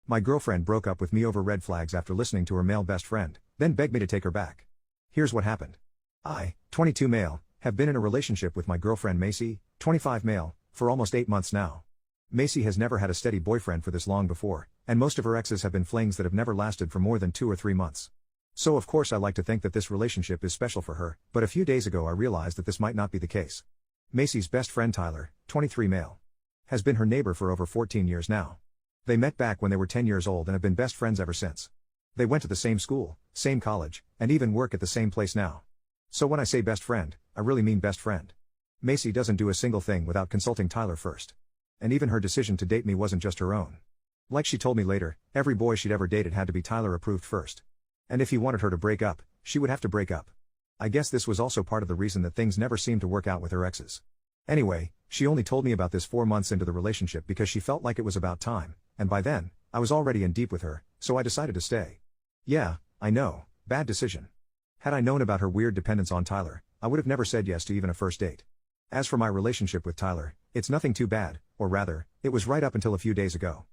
My girlfriend broke up with me over red flags after listening to her male best friend, then begged me to take her back. Here's what happened. I, 22 male, have been in a relationship with my girlfriend Macy, 25 male, for almost 8 months now. Macy has never had a steady boyfriend for this long before, and most of her exes have been flings that have never lasted for more than 2 or 3 months. So of course I like to think that this relationship is special for her, but a few days ago I realized that this might not be the case. Macy's best friend Tyler, 23 male, has been her neighbor for over 14 years now. They met back when they were 10 years old and have been best friends ever since. They went to the same school, same college, and even work at the same place now. So when I say best friend, I really mean best friend. Macy doesn't do a single thing without consulting Tyler first. And even her decision to date me wasn't just her own. Like she told me later, every boy she'd ever dated had to be Tyler approved first. And if he wanted her to break up, she would have to break up. I guess this was also part of the reason that things never seemed to work out with her exes. Anyway, she only told me about this 4 months into the relationship because she felt like it was about time, and by then, I was already in deep with her, so I decided to stay. Yeah, I know, bad decision. Had I known about her weird dependence on Tyler, I would have never said yes to even a first date. As for my relationship with Tyler, it's nothing too bad, or rather, it was right up until a few days ago.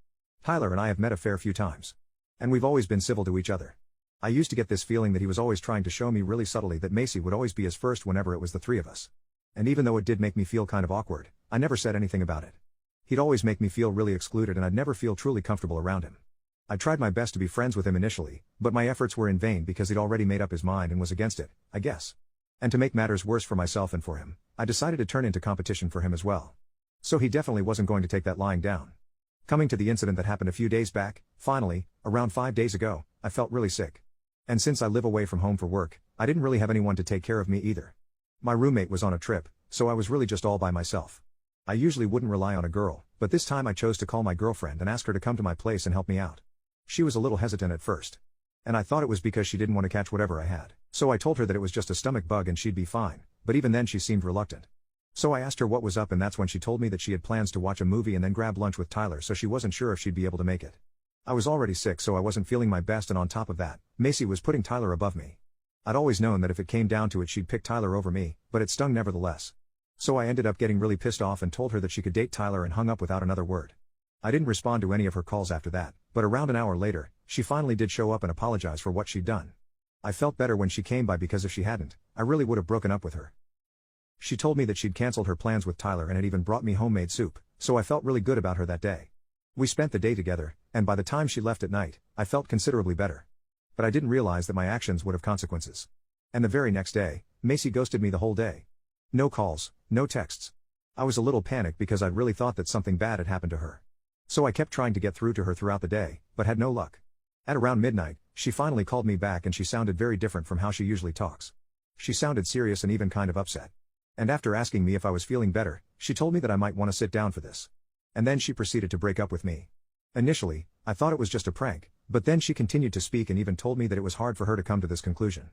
Tyler and I have met a fair few times. And we've always been civil to each other. I used to get this feeling that he was always trying to show me really subtly that Macy would always be his first whenever it was the 3 of us. And even though it did make me feel kind of awkward, I never said anything about it. He'd always make me feel really excluded and I'd never feel truly comfortable around him. I tried my best to be friends with him initially, but my efforts were in vain because he'd already made up his mind and was against it, I guess. And to make matters worse for myself and for him, I decided to turn into competition for him as well. So he definitely wasn't going to take that lying down. Coming to the incident that happened a few days back, finally, around 5 days ago, I felt really sick. And since I live away from home for work, I didn't really have anyone to take care of me either. My roommate was on a trip, so I was really just all by myself. I usually wouldn't rely on a girl, but this time I chose to call my girlfriend and ask her to come to my place and help me out. She was a little hesitant at first. And I thought it was because she didn't want to catch whatever I had, so I told her that it was just a stomach bug and she'd be fine, but even then she seemed reluctant. So I asked her what was up and that's when she told me that she had plans to watch a movie and then grab lunch with Tyler so she wasn't sure if she'd be able to make it. I was already sick so I wasn't feeling my best and on top of that, Macy was putting Tyler above me. I'd always known that if it came down to it she'd pick Tyler over me, but it stung nevertheless. So I ended up getting really pissed off and told her that she could date Tyler and hung up without another word. I didn't respond to any of her calls after that, but around an hour later, she finally did show up and apologize for what she'd done. I felt better when she came by because if she hadn't, I really would have broken up with her. She told me that she'd canceled her plans with Tyler and had even brought me homemade soup, so I felt really good about her that day. We spent the day together, and by the time she left at night, I felt considerably better. But I didn't realize that my actions would have consequences. And the very next day, Macy ghosted me the whole day. No calls, no texts. I was a little panicked because I'd really thought that something bad had happened to her. So I kept trying to get through to her throughout the day, but had no luck. At around midnight, she finally called me back and she sounded very different from how she usually talks. She sounded serious and even kind of upset. And after asking me if I was feeling better, she told me that I might want to sit down for this. And then she proceeded to break up with me. Initially, I thought it was just a prank, but then she continued to speak and even told me that it was hard for her to come to this conclusion.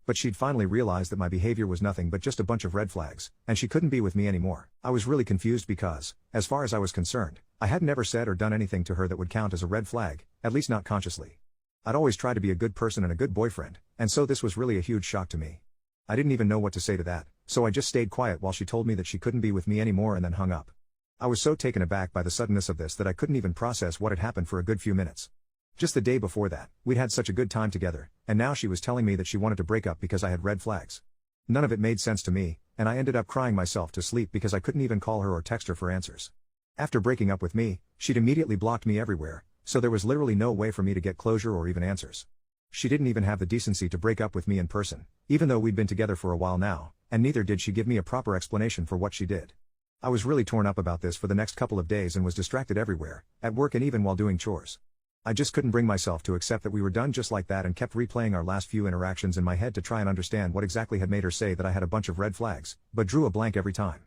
But she'd finally realized that my behavior was nothing but just a bunch of red flags, and she couldn't be with me anymore. I was really confused because, as far as I was concerned, I hadn't ever said or done anything to her that would count as a red flag, at least not consciously. I'd always tried to be a good person and a good boyfriend, and so this was really a huge shock to me. I didn't even know what to say to that, so I just stayed quiet while she told me that she couldn't be with me anymore and then hung up. I was so taken aback by the suddenness of this that I couldn't even process what had happened for a good few minutes. Just the day before that, we'd had such a good time together, and now she was telling me that she wanted to break up because I had red flags. None of it made sense to me, and I ended up crying myself to sleep because I couldn't even call her or text her for answers. After breaking up with me, she'd immediately blocked me everywhere, so there was literally no way for me to get closure or even answers. She didn't even have the decency to break up with me in person, even though we'd been together for a while now, and neither did she give me a proper explanation for what she did. I was really torn up about this for the next couple of days and was distracted everywhere, at work and even while doing chores. I just couldn't bring myself to accept that we were done just like that and kept replaying our last few interactions in my head to try and understand what exactly had made her say that I had a bunch of red flags, but drew a blank every time.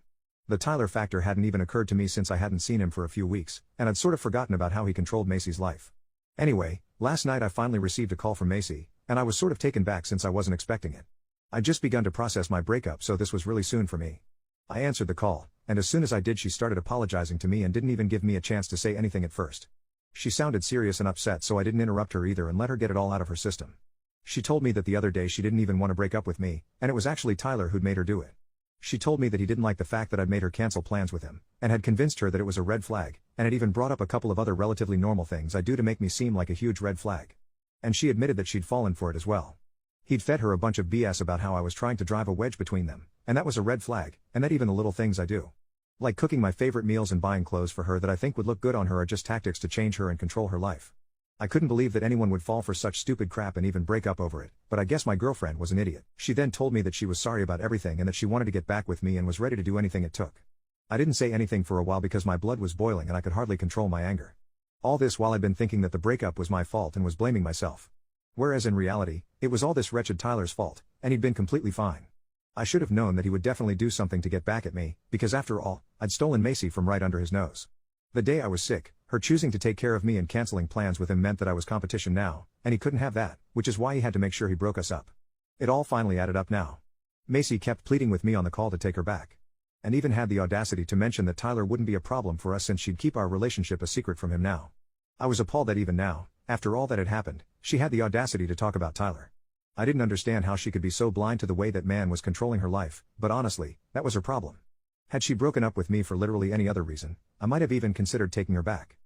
The Tyler factor hadn't even occurred to me since I hadn't seen him for a few weeks, and I'd sort of forgotten about how he controlled Macy's life. Anyway, last night I finally received a call from Macy, and I was sort of taken back since I wasn't expecting it. I'd just begun to process my breakup, so this was really soon for me. I answered the call, and as soon as I did she started apologizing to me and didn't even give me a chance to say anything at first. She sounded serious and upset, so I didn't interrupt her either and let her get it all out of her system. She told me that the other day she didn't even want to break up with me, and it was actually Tyler who'd made her do it. She told me that he didn't like the fact that I'd made her cancel plans with him, and had convinced her that it was a red flag, and had even brought up a couple of other relatively normal things I do to make me seem like a huge red flag. And she admitted that she'd fallen for it as well. He'd fed her a bunch of BS about how I was trying to drive a wedge between them, and that was a red flag, and that even the little things I do, like cooking my favorite meals and buying clothes for her that I think would look good on her, are just tactics to change her and control her life. I couldn't believe that anyone would fall for such stupid crap and even break up over it, but I guess my girlfriend was an idiot. She then told me that she was sorry about everything and that she wanted to get back with me and was ready to do anything it took. I didn't say anything for a while because my blood was boiling and I could hardly control my anger. All this while I'd been thinking that the breakup was my fault and was blaming myself. Whereas in reality, it was all this wretched Tyler's fault, and he'd been completely fine. I should have known that he would definitely do something to get back at me, because after all, I'd stolen Macy from right under his nose. The day I was sick, her choosing to take care of me and canceling plans with him meant that I was competition now, and he couldn't have that, which is why he had to make sure he broke us up. It all finally added up now. Macy kept pleading with me on the call to take her back. And even had the audacity to mention that Tyler wouldn't be a problem for us since she'd keep our relationship a secret from him now. I was appalled that even now, after all that had happened, she had the audacity to talk about Tyler. I didn't understand how she could be so blind to the way that man was controlling her life, but honestly, that was her problem. Had she broken up with me for literally any other reason, I might have even considered taking her back.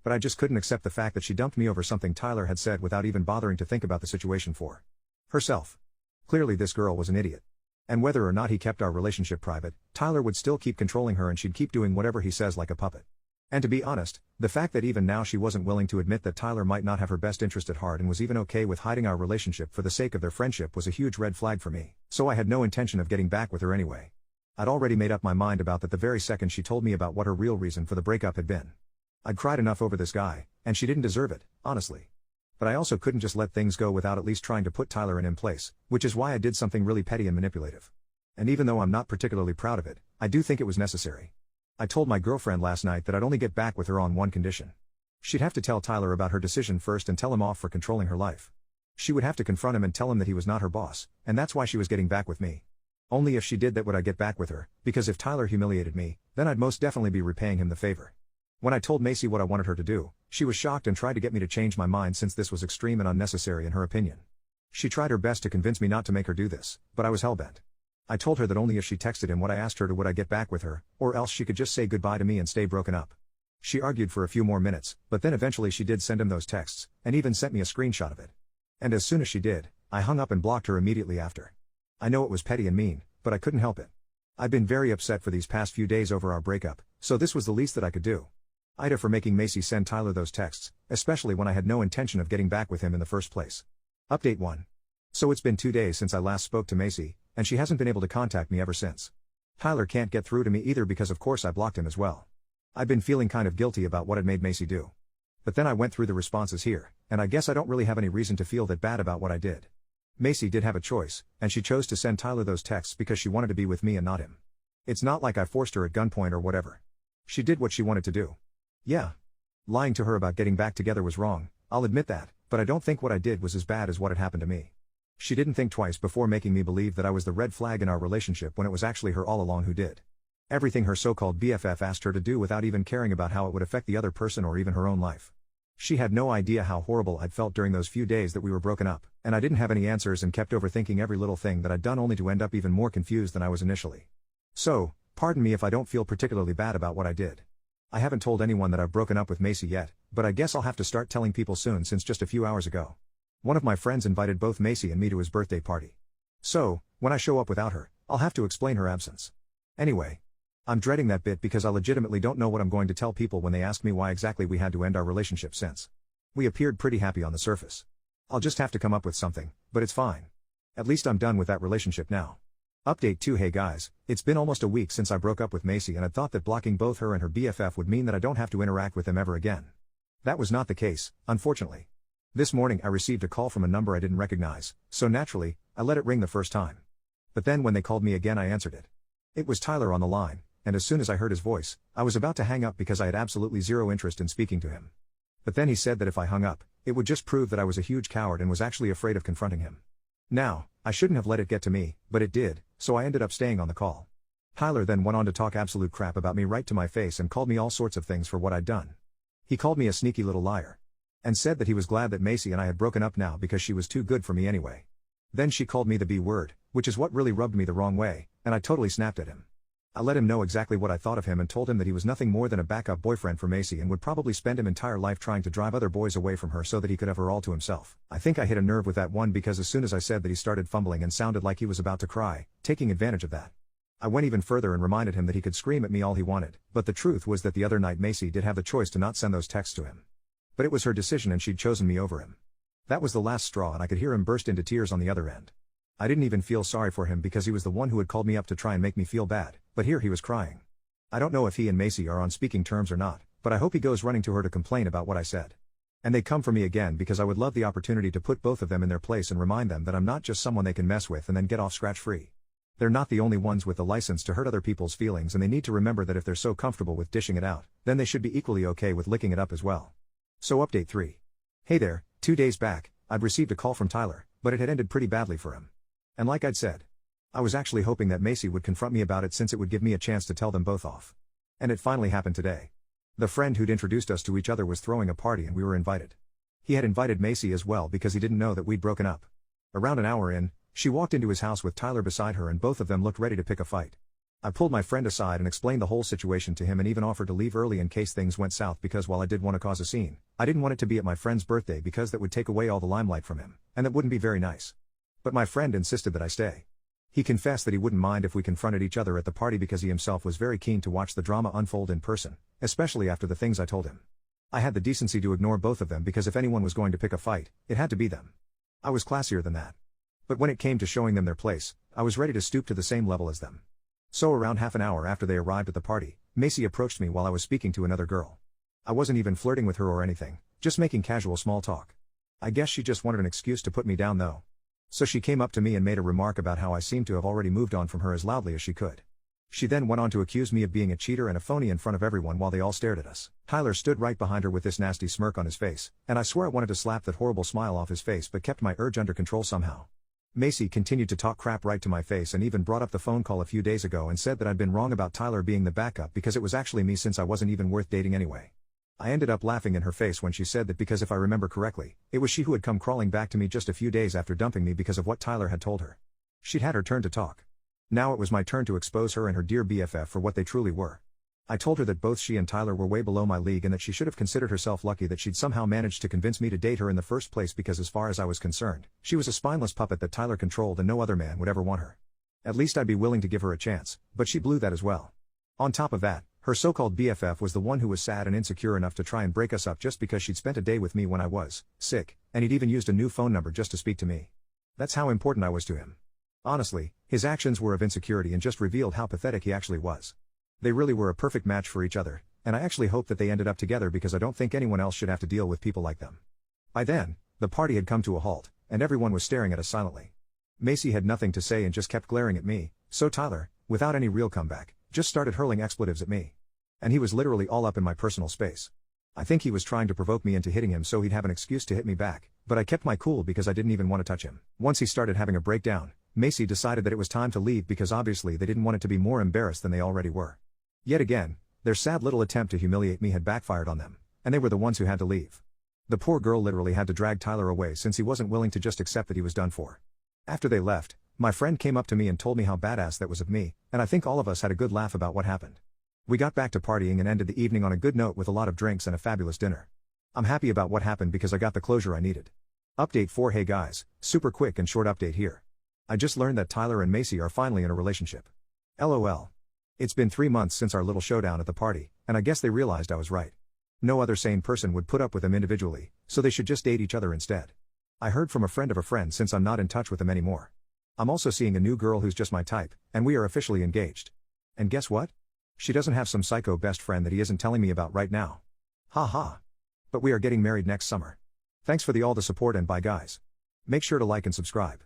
But I just couldn't accept the fact that she dumped me over something Tyler had said without even bothering to think about the situation for herself. Clearly this girl was an idiot. And whether or not he kept our relationship private, Tyler would still keep controlling her and she'd keep doing whatever he says like a puppet. And to be honest, the fact that even now she wasn't willing to admit that Tyler might not have her best interest at heart and was even okay with hiding our relationship for the sake of their friendship was a huge red flag for me, so I had no intention of getting back with her anyway. I'd already made up my mind about that the very second she told me about what her real reason for the breakup had been. I'd cried enough over this guy, and she didn't deserve it, honestly. But I also couldn't just let things go without at least trying to put Tyler in place, which is why I did something really petty and manipulative. And even though I'm not particularly proud of it, I do think it was necessary. I told my girlfriend last night that I'd only get back with her on one condition. She'd have to tell Tyler about her decision first and tell him off for controlling her life. She would have to confront him and tell him that he was not her boss, and that's why she was getting back with me. Only if she did that would I get back with her, because if Tyler humiliated me, then I'd most definitely be repaying him the favor. When I told Macy what I wanted her to do, she was shocked and tried to get me to change my mind since this was extreme and unnecessary in her opinion. She tried her best to convince me not to make her do this, but I was hellbent. I told her that only if she texted him what I asked her to would I get back with her, or else she could just say goodbye to me and stay broken up. She argued for a few more minutes, but then eventually she did send him those texts, and even sent me a screenshot of it. And as soon as she did, I hung up and blocked her immediately after. I know it was petty and mean, but I couldn't help it. I'd been very upset for these past few days over our breakup, so this was the least that I could do. AIddit for making Macy send Tyler those texts, especially when I had no intention of getting back with him in the first place. Update 1. So it's been 2 days since I last spoke to Macy, and she hasn't been able to contact me ever since. Tyler can't get through to me either because of course I blocked him as well. I've been feeling kind of guilty about what had made Macy do. But then I went through the responses here, and I guess I don't really have any reason to feel that bad about what I did. Macy did have a choice, and she chose to send Tyler those texts because she wanted to be with me and not him. It's not like I forced her at gunpoint or whatever. She did what she wanted to do. Yeah. Lying to her about getting back together was wrong, I'll admit that, but I don't think what I did was as bad as what had happened to me. She didn't think twice before making me believe that I was the red flag in our relationship when it was actually her all along who did everything her so-called BFF asked her to do without even caring about how it would affect the other person or even her own life. She had no idea how horrible I'd felt during those few days that we were broken up, and I didn't have any answers and kept overthinking every little thing that I'd done only to end up even more confused than I was initially. So, pardon me if I don't feel particularly bad about what I did. I haven't told anyone that I've broken up with Macy yet, but I guess I'll have to start telling people soon since just a few hours ago. One of my friends invited both Macy and me to his birthday party. So, when I show up without her, I'll have to explain her absence. Anyway, I'm dreading that bit because I legitimately don't know what I'm going to tell people when they ask me why exactly we had to end our relationship since we appeared pretty happy on the surface. I'll just have to come up with something, but it's fine. At least I'm done with that relationship now. Update 2. Hey guys, it's been almost a week since I broke up with Macy and I thought that blocking both her and her BFF would mean that I don't have to interact with them ever again. That was not the case, unfortunately. This morning I received a call from a number I didn't recognize, so naturally, I let it ring the first time. But then when they called me again I answered it. It was Tyler on the line, and as soon as I heard his voice, I was about to hang up because I had absolutely zero interest in speaking to him. But then he said that if I hung up, it would just prove that I was a huge coward and was actually afraid of confronting him. Now, I shouldn't have let it get to me, but it did, so I ended up staying on the call. Tyler then went on to talk absolute crap about me right to my face and called me all sorts of things for what I'd done. He called me a sneaky little liar. And said that he was glad that Macy and I had broken up now because she was too good for me anyway. Then she called me the B word, which is what really rubbed me the wrong way, and I totally snapped at him. I let him know exactly what I thought of him and told him that he was nothing more than a backup boyfriend for Macy and would probably spend his entire life trying to drive other boys away from her so that he could have her all to himself. I think I hit a nerve with that one because as soon as I said that, he started fumbling and sounded like he was about to cry, taking advantage of that. I went even further and reminded him that he could scream at me all he wanted, but the truth was that the other night Macy did have the choice to not send those texts to him. But it was her decision and she'd chosen me over him. That was the last straw and I could hear him burst into tears on the other end. I didn't even feel sorry for him because he was the one who had called me up to try and make me feel bad, but here he was crying. I don't know if he and Macy are on speaking terms or not, but I hope he goes running to her to complain about what I said. And they come for me again because I would love the opportunity to put both of them in their place and remind them that I'm not just someone they can mess with and then get off scratch-free. They're not the only ones with the license to hurt other people's feelings, and they need to remember that if they're so comfortable with dishing it out, then they should be equally okay with licking it up as well. So update 3. Hey there, 2 days back, I'd received a call from Tyler, but it had ended pretty badly for him. And like I'd said, I was actually hoping that Macy would confront me about it since it would give me a chance to tell them both off. And it finally happened today. The friend who'd introduced us to each other was throwing a party and we were invited. He had invited Macy as well because he didn't know that we'd broken up. Around an hour in, she walked into his house with Tyler beside her and both of them looked ready to pick a fight. I pulled my friend aside and explained the whole situation to him and even offered to leave early in case things went south because while I did want to cause a scene, I didn't want it to be at my friend's birthday because that would take away all the limelight from him, and that wouldn't be very nice. But my friend insisted that I stay. He confessed that he wouldn't mind if we confronted each other at the party because he himself was very keen to watch the drama unfold in person, especially after the things I told him. I had the decency to ignore both of them because if anyone was going to pick a fight, it had to be them. I was classier than that. But when it came to showing them their place, I was ready to stoop to the same level as them. So around half an hour after they arrived at the party, Macy approached me while I was speaking to another girl. I wasn't even flirting with her or anything, just making casual small talk. I guess she just wanted an excuse to put me down though. So she came up to me and made a remark about how I seemed to have already moved on from her as loudly as she could. She then went on to accuse me of being a cheater and a phony in front of everyone while they all stared at us. Tyler stood right behind her with this nasty smirk on his face, and I swear I wanted to slap that horrible smile off his face but kept my urge under control somehow. Macy continued to talk crap right to my face and even brought up the phone call a few days ago and said that I'd been wrong about Tyler being the backup because it was actually me since I wasn't even worth dating anyway. I ended up laughing in her face when she said that because if I remember correctly, it was she who had come crawling back to me just a few days after dumping me because of what Tyler had told her. She'd had her turn to talk. Now it was my turn to expose her and her dear BFF for what they truly were. I told her that both she and Tyler were way below my league and that she should have considered herself lucky that she'd somehow managed to convince me to date her in the first place because as far as I was concerned, she was a spineless puppet that Tyler controlled and no other man would ever want her. At least I'd be willing to give her a chance, but she blew that as well. On top of that, her so-called BFF was the one who was sad and insecure enough to try and break us up just because she'd spent a day with me when I was sick, and he'd even used a new phone number just to speak to me. That's how important I was to him. Honestly, his actions were of insecurity and just revealed how pathetic he actually was. They really were a perfect match for each other, and I actually hope that they ended up together because I don't think anyone else should have to deal with people like them. By then, the party had come to a halt, and everyone was staring at us silently. Macy had nothing to say and just kept glaring at me, so Tyler, without any real comeback, just started hurling expletives at me. And he was literally all up in my personal space. I think he was trying to provoke me into hitting him so he'd have an excuse to hit me back, but I kept my cool because I didn't even want to touch him. Once he started having a breakdown, Macy decided that it was time to leave because obviously they didn't want it to be more embarrassed than they already were. Yet again, their sad little attempt to humiliate me had backfired on them, and they were the ones who had to leave. The poor girl literally had to drag Tyler away since he wasn't willing to just accept that he was done for. After they left, my friend came up to me and told me how badass that was of me, and I think all of us had a good laugh about what happened. We got back to partying and ended the evening on a good note with a lot of drinks and a fabulous dinner. I'm happy about what happened because I got the closure I needed. Update 4. Hey guys, super quick and short update here. I just learned that Tyler and Macy are finally in a relationship. LOL. It's been 3 months since our little showdown at the party, and I guess they realized I was right. No other sane person would put up with them individually, so they should just date each other instead. I heard from a friend of a friend since I'm not in touch with them anymore. I'm also seeing a new girl who's just my type, and we are officially engaged. And guess what? She doesn't have some psycho best friend that he isn't telling me about right now. Ha ha. But we are getting married next summer. Thanks for all the support and bye guys. Make sure to like and subscribe.